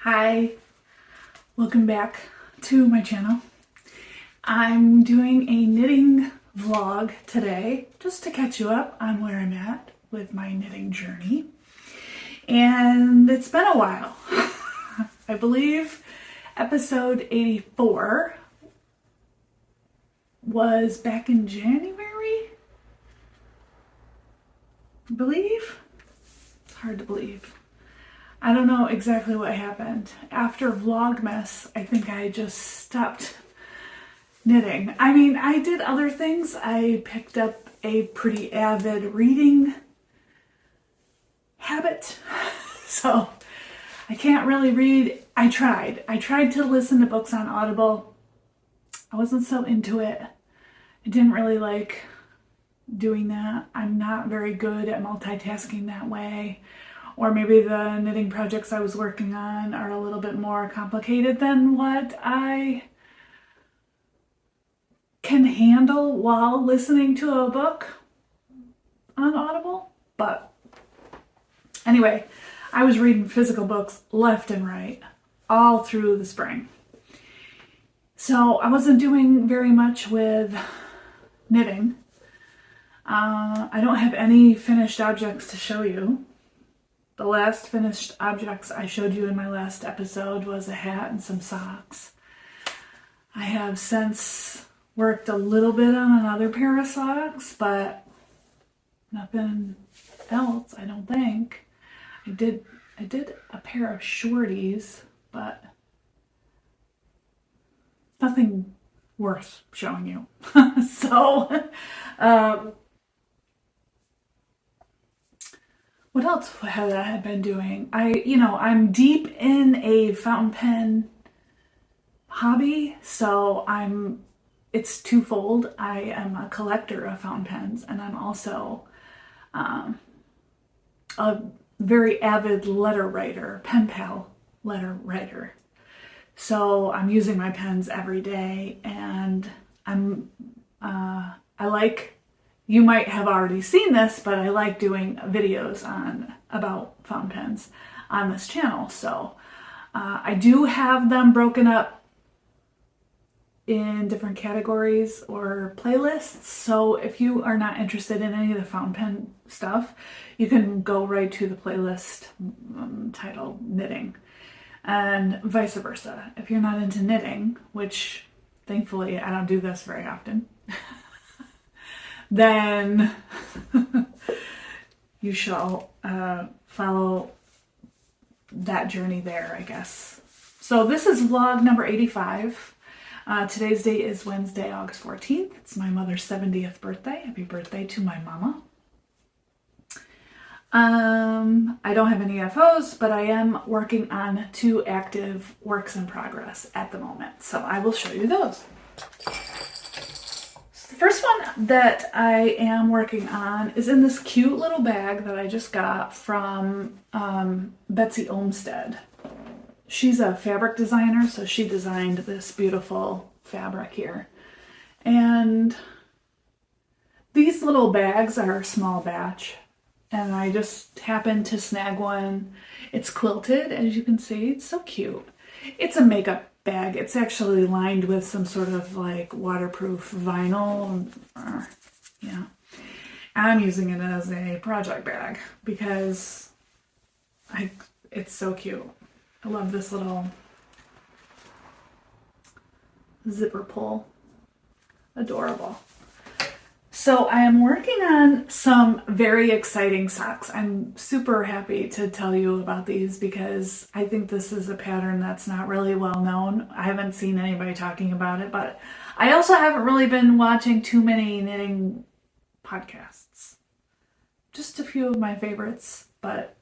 Hi, welcome back to my channel. I'm doing a knitting vlog today just to catch you up on where I'm at with my knitting journey. And it's been a while. I believe episode 84 was back in January, I believe. It's hard to believe. I don't know exactly what happened. After Vlogmas, I think I just stopped knitting. I mean, I did other things. I picked up a pretty avid reading habit. So I can't really read. I tried to listen to books on Audible. I wasn't so into it. I didn't really like doing that. I'm not very good at multitasking that way. Or maybe the knitting projects I was working on are a little bit more complicated than what I can handle while listening to a book on Audible. But anyway, I was reading physical books left and right all through the spring. So I wasn't doing very much with knitting. I don't have any finished objects to show you. The last finished objects I showed you in my last episode was a hat and some socks. I have since worked a little bit on another pair of socks, but nothing else, I don't think. I did a pair of shorties, but nothing worth showing you. So, what else have I been doing? I'm deep in a fountain pen hobby, so it's twofold. I am a collector of fountain pens, and I'm also a very avid letter writer, pen pal letter writer. So I'm using my pens every day, and you might have already seen this, but I like doing videos about fountain pens on this channel. So I do have them broken up in different categories or playlists. So if you are not interested in any of the fountain pen stuff, you can go right to the playlist titled Knitting, and vice versa. If you're not into knitting, which thankfully I don't do this very often, then you shall follow that journey there, I guess. So this is vlog number 85. Today's date is Wednesday, August 14th. It's my mother's 70th birthday. Happy birthday to my mama. I don't have any FOs, but I am working on 2 active works in progress at the moment. So I will show you those. The first one that I am working on is in this cute little bag that I just got from Betsy Olmsted. She's a fabric designer, so she designed this beautiful fabric here. And these little bags are a small batch, and I just happened to snag one. It's quilted, as you can see. It's so cute. It's a makeup bag. It's actually lined with some sort of like waterproof vinyl. Yeah. I'm using it as a project bag because it's so cute. I love this little zipper pull. Adorable. So I am working on some very exciting socks. I'm super happy to tell you about these because I think this is a pattern that's not really well known. I haven't seen anybody talking about it, but I also haven't really been watching too many knitting podcasts. Just a few of my favorites, but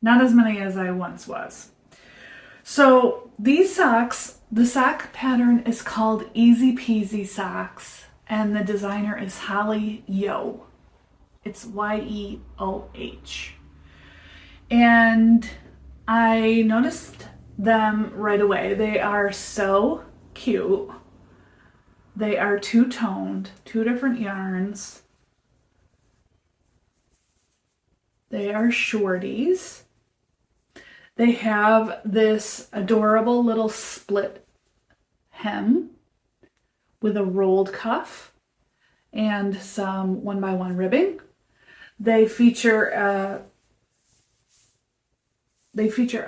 not as many as I once was. So these socks, the sock pattern is called Easy Peasy Socks. And the designer is Holli Yeoh. It's Yeoh. And I noticed them right away. They are so cute. They are two-toned, 2 different yarns. They are shorties. They have this adorable little split hem with a rolled cuff and some 1x1 ribbing. They feature a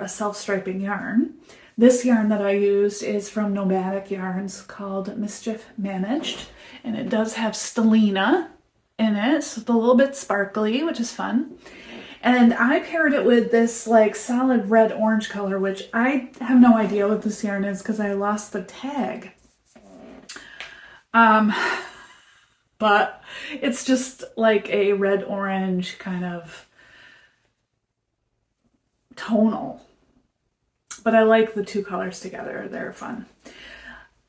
self-striping yarn. This yarn that I used is from Nomadic Yarns called Mischief Managed, and it does have stellina in it, so it's a little bit sparkly, which is fun. And I paired it with this like solid red-orange color, which I have no idea what this yarn is because I lost the tag. But it's just like a red-orange kind of tonal. But I like the two colors together. They're fun.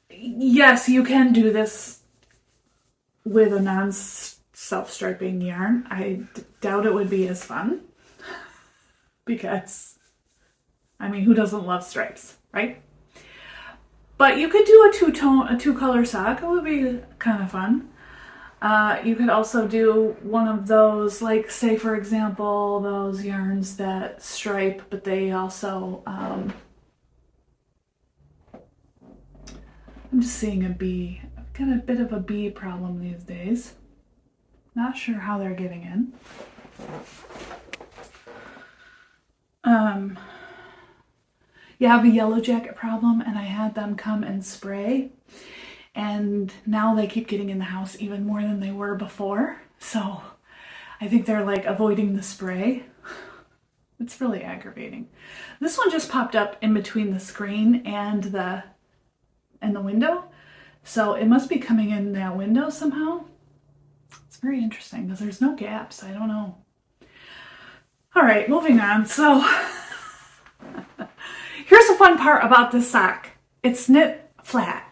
Yes, you can do this with a non-self-striping yarn. I doubt it would be as fun because, I mean, who doesn't love stripes, right? But you could do a two-color sock. It would be kind of fun. You could also do one of those, like, say, for example, those yarns that stripe, but they also, I'm just seeing a bee. I've got a bit of a bee problem these days. Not sure how they're getting in. Yeah, I have a yellow jacket problem, and I had them come and spray. And now they keep getting in the house even more than they were before. So I think they're like avoiding the spray. It's really aggravating. This one just popped up in between the screen and the window. So it must be coming in that window somehow. It's very interesting because there's no gaps. I don't know. All right, moving on. So here's the fun part about this sock. It's knit flat.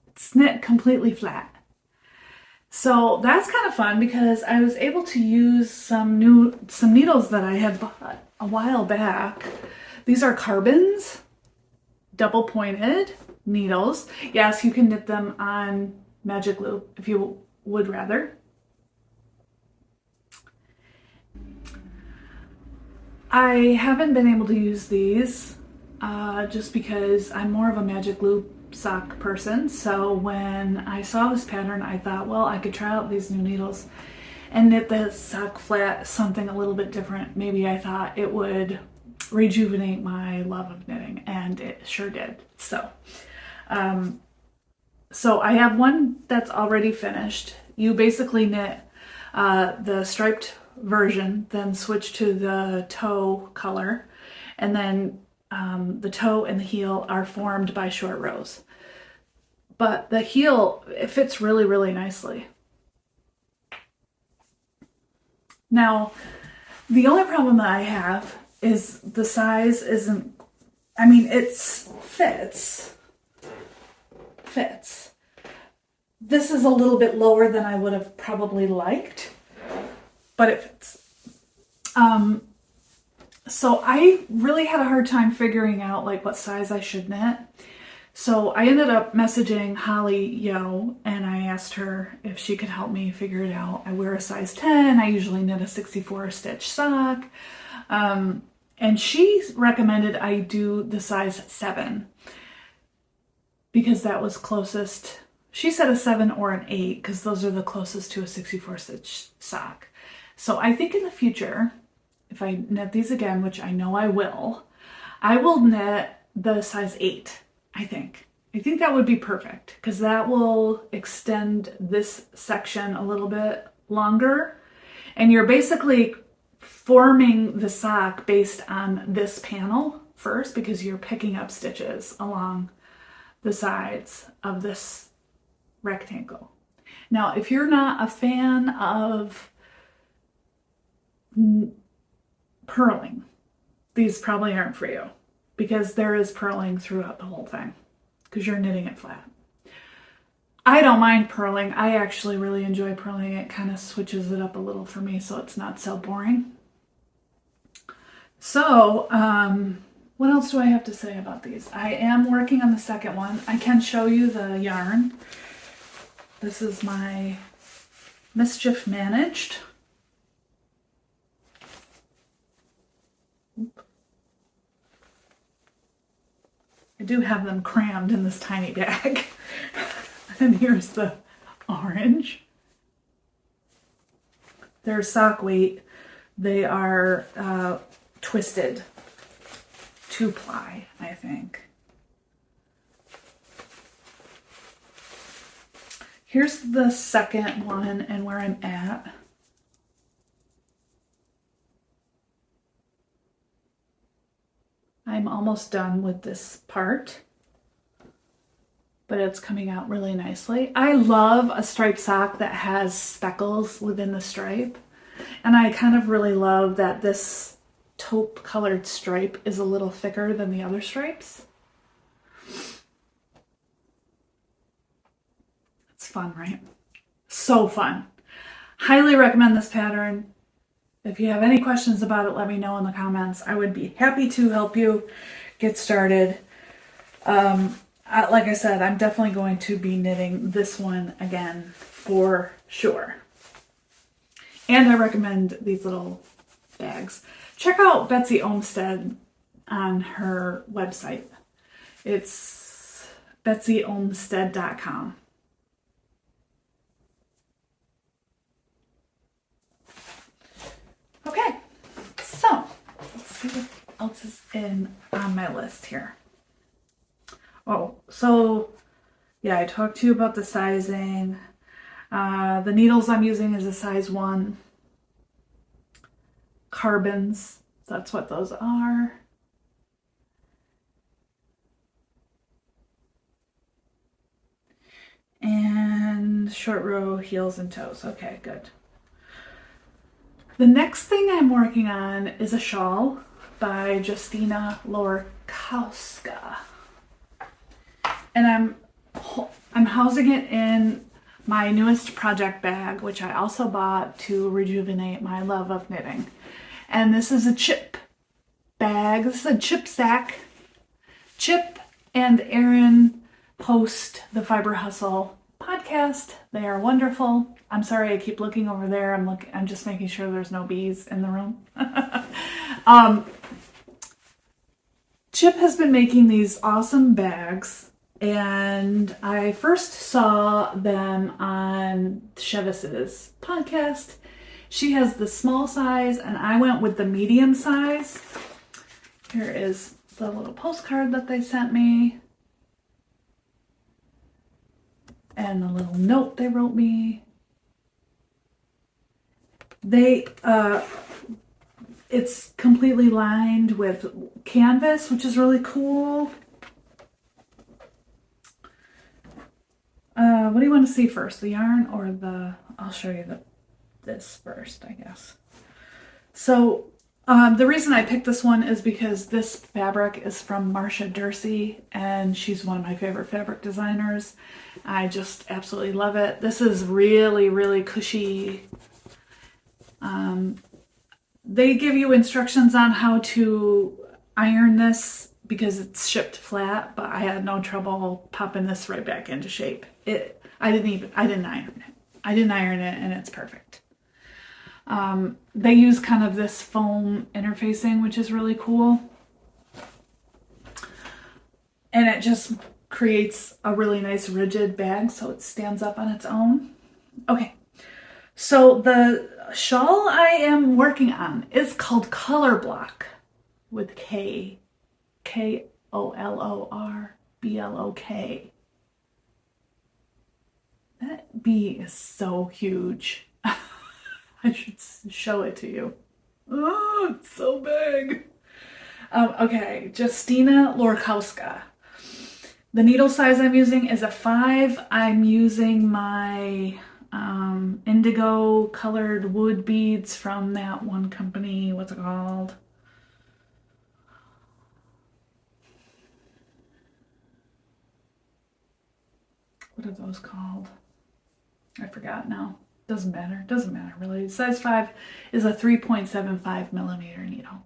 It's knit completely flat. So that's kind of fun because I was able to use some needles that I had bought a while back. These are carbons, double pointed needles. Yes, you can knit them on magic loop if you would rather. I haven't been able to use these just because I'm more of a magic loop sock person. So when I saw this pattern, I thought, well, I could try out these new needles and knit the sock flat, something a little bit different. Maybe I thought it would rejuvenate my love of knitting, and it sure did. So I have one that's already finished. You basically knit the striped version, then switch to the toe color, and then the toe and the heel are formed by short rows. But the heel, it fits really, really nicely. Now, the only problem that I have is the size isn't, I mean, it's fits. This is a little bit lower than I would have probably liked, but it fits. So I really had a hard time figuring out like what size I should knit. So I ended up messaging Holli Yeoh, and I asked her if she could help me figure it out. I wear a size 10. I usually knit a 64 stitch sock. And she recommended I do the size 7 because that was closest. She said a 7 or an 8 because those are the closest to a 64 stitch sock. So I think in the future, if I knit these again, which I know I will knit the size 8, I think. I think that would be perfect because that will extend this section a little bit longer. And you're basically forming the sock based on this panel first because you're picking up stitches along the sides of this rectangle. Now, if you're not a fan of purling, these probably aren't for you because there is purling throughout the whole thing because you're knitting it flat. I don't mind purling. I actually really enjoy purling. It kind of switches it up a little for me so it's not so boring. So, what else do I have to say about these? I am working on the second one. I can show you the yarn. This is my Mischief Managed. I do have them crammed in this tiny bag. And here's the orange. They're sock weight. They are twisted 2-ply, I think. Here's the second one and where I'm at. I'm almost done with this part, but it's coming out really nicely. I love a striped sock that has speckles within the stripe. And I kind of really love that this taupe colored stripe is a little thicker than the other stripes. It's fun, right? So fun. Highly recommend this pattern. If you have any questions about it, let me know in the comments. I would be happy to help you get started. Like I said, I'm definitely going to be knitting this one again for sure. And I recommend these little bags. Check out Betsy Olmsted on her website. It's betsyolmsted.com. Okay, so let's see what else is on my list here. Oh, so yeah, I talked to you about the sizing. The needles I'm using is a size 1. Carbons, that's what those are. And short row heels and toes. Okay, good. The next thing I'm working on is a shawl by Justyna Lorkowska. And I'm housing it in my newest project bag, which I also bought to rejuvenate my love of knitting. And this is a chip bag. This is a Chip Sak. Chip and Aaron host the Fiber Hustle podcast. They are wonderful. I'm sorry, I keep looking over there. I'm just making sure there's no bees in the room. Chip has been making these awesome bags, and I first saw them on Chevis's podcast. She has the small size, and I went with the medium size. Here is the little postcard that they sent me. And the little note they wrote me. It's completely lined with canvas, which is really cool. What do you want to see first? The yarn or I'll show you this first, I guess. So the reason I picked this one is because this fabric is from Marcia Dursey, and she's one of my favorite fabric designers. I just absolutely love it. This is really, really cushy. They give you instructions on how to iron this because it's shipped flat, but I had no trouble popping this right back into shape. I didn't iron it. I didn't iron it, and it's perfect. They use kind of this foam interfacing, which is really cool. And it just creates a really nice rigid bag so it stands up on its own. Okay, so the shawl I am working on is called Kolorblok with K. Kolorblok. That B is so huge. I should show it to you. Oh, it's so big. Okay, Justyna Lorkowska. The needle size I'm using is a 5. I'm using my indigo colored wood beads from that one company. What's it called? What are those called? I forgot now. Doesn't matter really. Size 5 is a 3.75 millimeter needle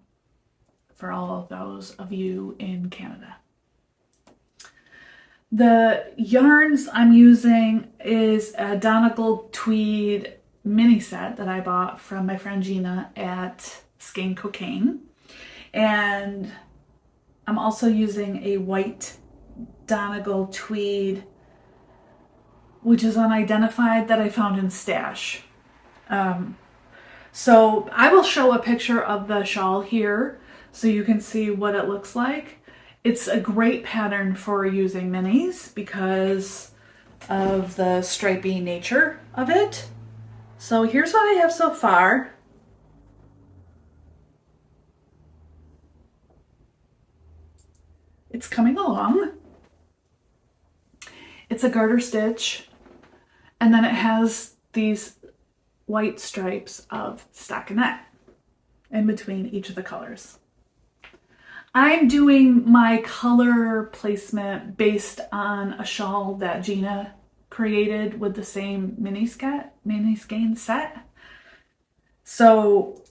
for all of those of you in Canada. The yarns I'm using is a Donegal tweed mini set that I bought from my friend Gina at Skein Cocaine. And I'm also using a white Donegal tweed, which is unidentified, that I found in Stash. So I will show a picture of the shawl here so you can see what it looks like. It's a great pattern for using minis because of the stripy nature of it. So here's what I have so far. It's coming along. It's a garter stitch, and then it has these white stripes of stockinette in between each of the colors. I'm doing my color placement based on a shawl that Gina created with the same mini skein set. So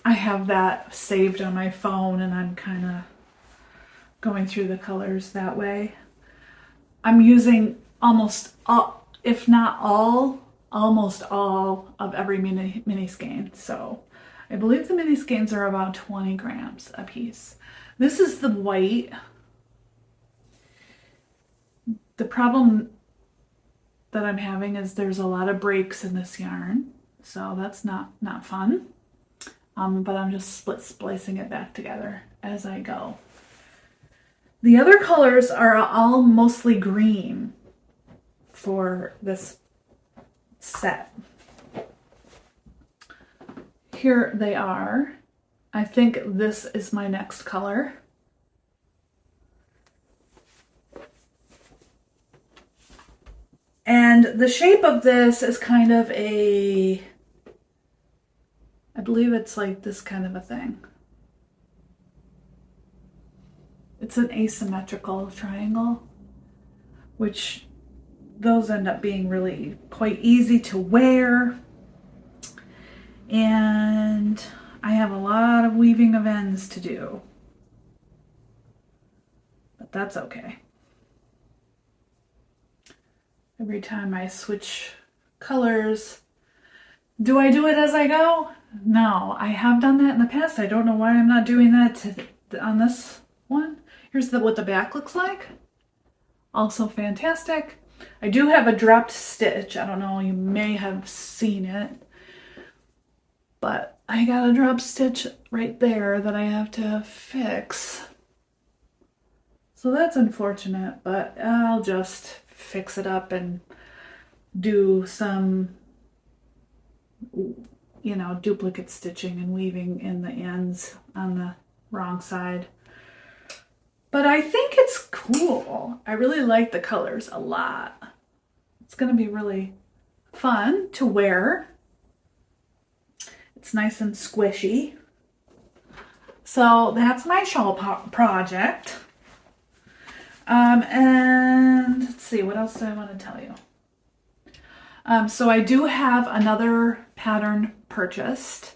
I have that saved on my phone, and I'm kind of going through the colors that way. I'm using almost all, if not all, almost all of every mini skein. So I believe the mini skeins are about 20 grams a piece. This is the white. The problem that I'm having is there's a lot of breaks in this yarn, so that's not fun. But I'm just splicing it back together as I go. The other colors are all mostly green for this set. Here they are. I think this is my next color. And the shape of this is kind of a, I believe it's like this kind of a thing. It's an asymmetrical triangle, which those end up being really quite easy to wear. And I have a lot of weaving of ends to do, but that's okay. Every time I switch colors, do I do it as I go? No, I have done that in the past. I don't know why I'm not doing that on this one. Here's what the back looks like. Also fantastic. I do have a dropped stitch. I don't know, you may have seen it, but I got a drop stitch right there that I have to fix. So that's unfortunate, but I'll just fix it up and do some, you know, duplicate stitching and weaving in the ends on the wrong side. But I think it's cool. I really like the colors a lot. It's going to be really fun to wear. It's nice and squishy. So that's my shawl project. And let's see, what else do I want to tell you? So I do have another pattern purchased,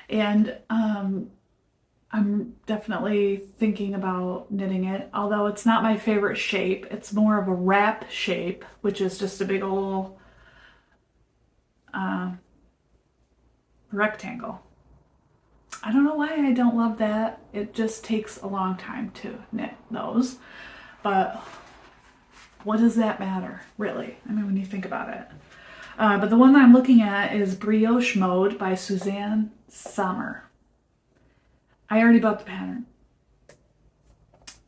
and I'm definitely thinking about knitting it, although it's not my favorite shape. It's more of a wrap shape, which is just a big old rectangle. I don't know why I don't love that. It just takes a long time to knit those. But what does that matter, really? I mean, when you think about it. But the one that I'm looking at is Brioche Mode by Susanna Sommer. I already bought the pattern.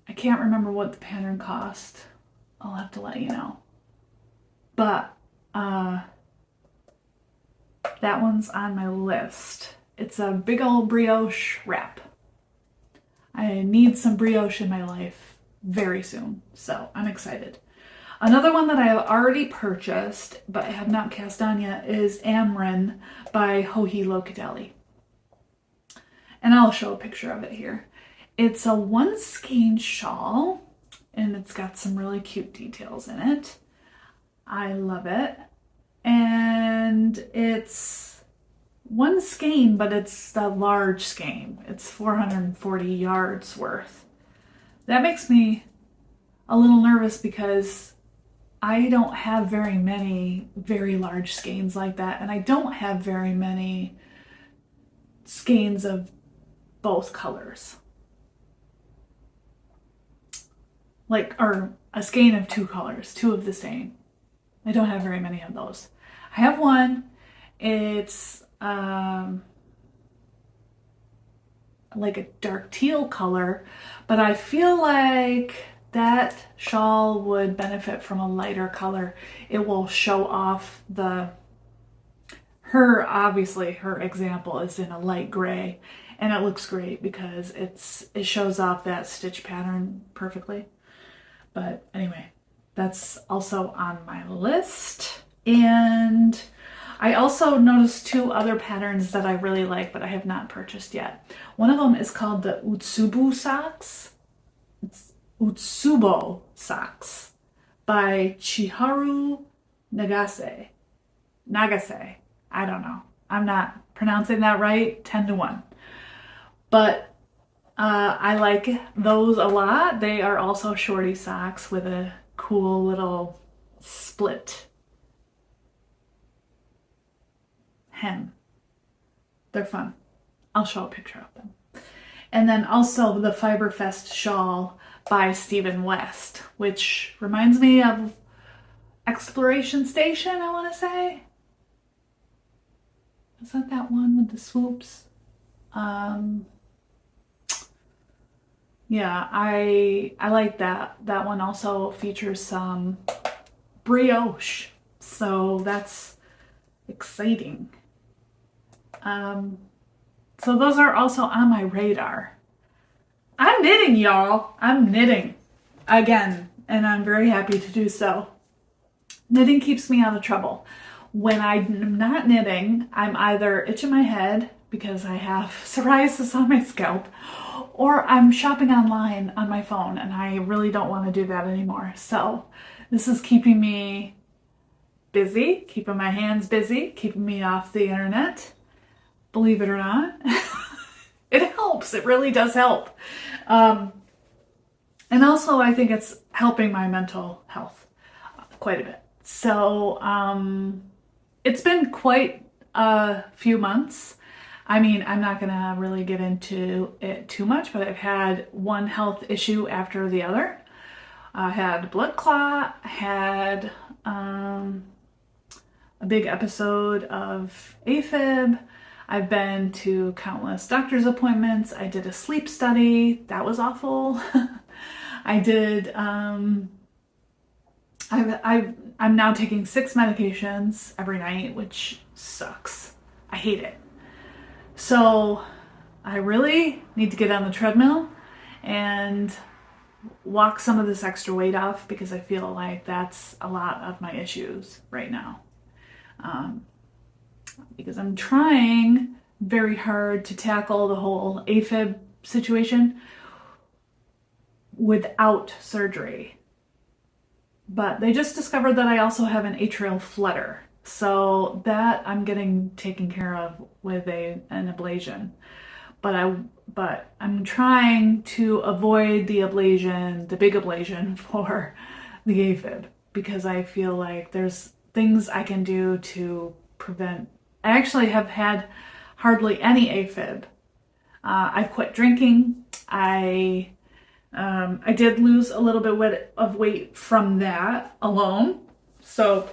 I can't remember what the pattern cost. I'll have to let you know. But that one's on my list. It's a big old brioche wrap. I need some brioche in my life very soon, so I'm excited. Another one that I have already purchased, but I have not cast on yet, is Amren by Holli Locatelli. And I'll show a picture of it here. It's a one skein shawl, and it's got some really cute details in it. I love it. And it's one skein, but it's the large skein. It's 440 yards worth. That makes me a little nervous because I don't have very many very large skeins like that, and I don't have very many skeins of both colors. like, or a skein of 2 colors, 2 of the same. I don't have very many of those. I have one. It's like a dark teal color, but I feel like that shawl would benefit from a lighter color. It will show off obviously her example is in a light gray, and it looks great because it shows off that stitch pattern perfectly. But anyway, that's also on my list. And I also noticed 2 other patterns that I really like, but I have not purchased yet. One of them is called the Utsubo socks. It's Utsubo socks by Chiharu Nagase. Nagase. I don't know. I'm not pronouncing that right, 10 to 1. But I like those a lot. They are also shorty socks with a cool little split hem. They're fun. I'll show a picture of them. And then also the Fiberfest shawl by Stephen West, which reminds me of Exploration Station, I want to say. Is that one with the swoops? Yeah, I like that. That one also features some brioche, so that's exciting. So those are also on my radar. I'm knitting, y'all. I'm knitting again, and I'm very happy to do so. Knitting keeps me out of trouble. When I'm not knitting, I'm either itching my head because I have psoriasis on my scalp, or I'm shopping online on my phone, and I really don't want to do that anymore. So this is keeping me busy, keeping my hands busy, keeping me off the internet. Believe it or not. It helps. It really does help. And also I think it's helping my mental health quite a bit. So it's been quite a few months. I mean, I'm not gonna really get into it too much, but I've had one health issue after the other. I had blood clot, I had a big episode of AFib. I've been to countless doctor's appointments. I did a sleep study. That was awful. I did, I'm now taking 6 medications every night, which sucks. I hate it. So I really need to get on the treadmill and walk some of this extra weight off, because I feel like that's a lot of my issues right now. Because I'm trying very hard to tackle the whole AFib situation without surgery. But they just discovered that I also have an atrial flutter. So that I'm getting taken care of with an ablation. But I'm trying to avoid the ablation, the big ablation for the AFib, because I feel like there's things I can do to prevent. I actually have had hardly any AFib. I've quit drinking. I did lose a little bit of weight from that alone. So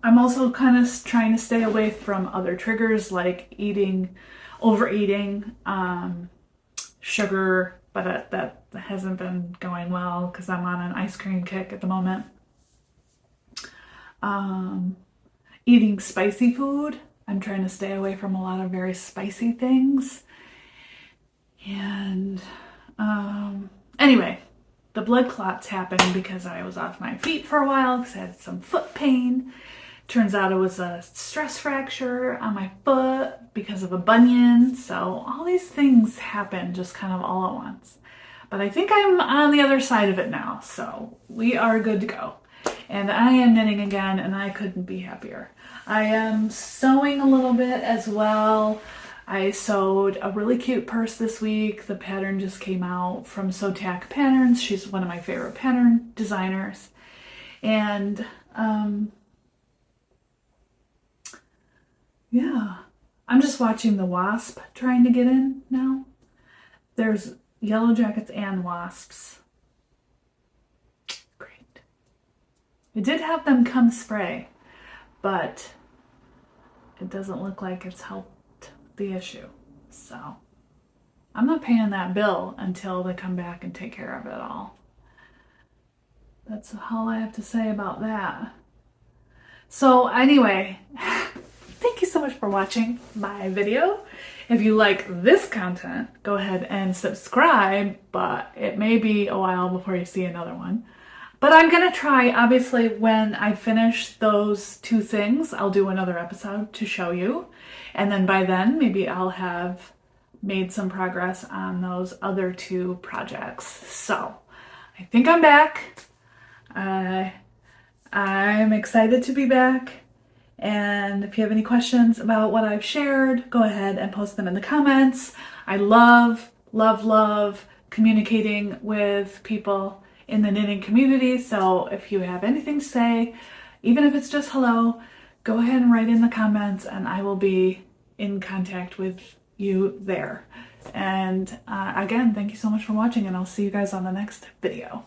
I'm also kind of trying to stay away from other triggers like overeating, sugar, but that hasn't been going well because I'm on an ice cream kick at the moment. Eating spicy food. I'm trying to stay away from a lot of very spicy things. And anyway, the blood clots happened because I was off my feet for a while because I had some foot pain. Turns out it was a stress fracture on my foot because of a bunion. So all these things happen just kind of all at once. But I think I'm on the other side of it now. So we are good to go. And I am knitting again, and I couldn't be happier. I am sewing a little bit as well. I sewed a really cute purse this week. The pattern just came out from Sotak Patterns. She's one of my favorite pattern designers. And yeah, I'm just watching the wasp trying to get in now. There's yellow jackets and wasps. I did have them come spray, but it doesn't look like it's helped the issue. So I'm not paying that bill until they come back and take care of it all. That's all I have to say about that. So anyway, thank you so much for watching my video. If you like this content, go ahead and subscribe, but it may be a while before you see another one. But I'm gonna try, obviously, when I finish those 2 things, I'll do another episode to show you. And then by then, maybe I'll have made some progress on those other 2 projects. So I think I'm back. I'm excited to be back. And if you have any questions about what I've shared, go ahead and post them in the comments. I love, love, love communicating with people in the knitting community. So if you have anything to say, even if it's just hello, go ahead and write in the comments and I will be in contact with you there. And again, thank you so much for watching and I'll see you guys on the next video.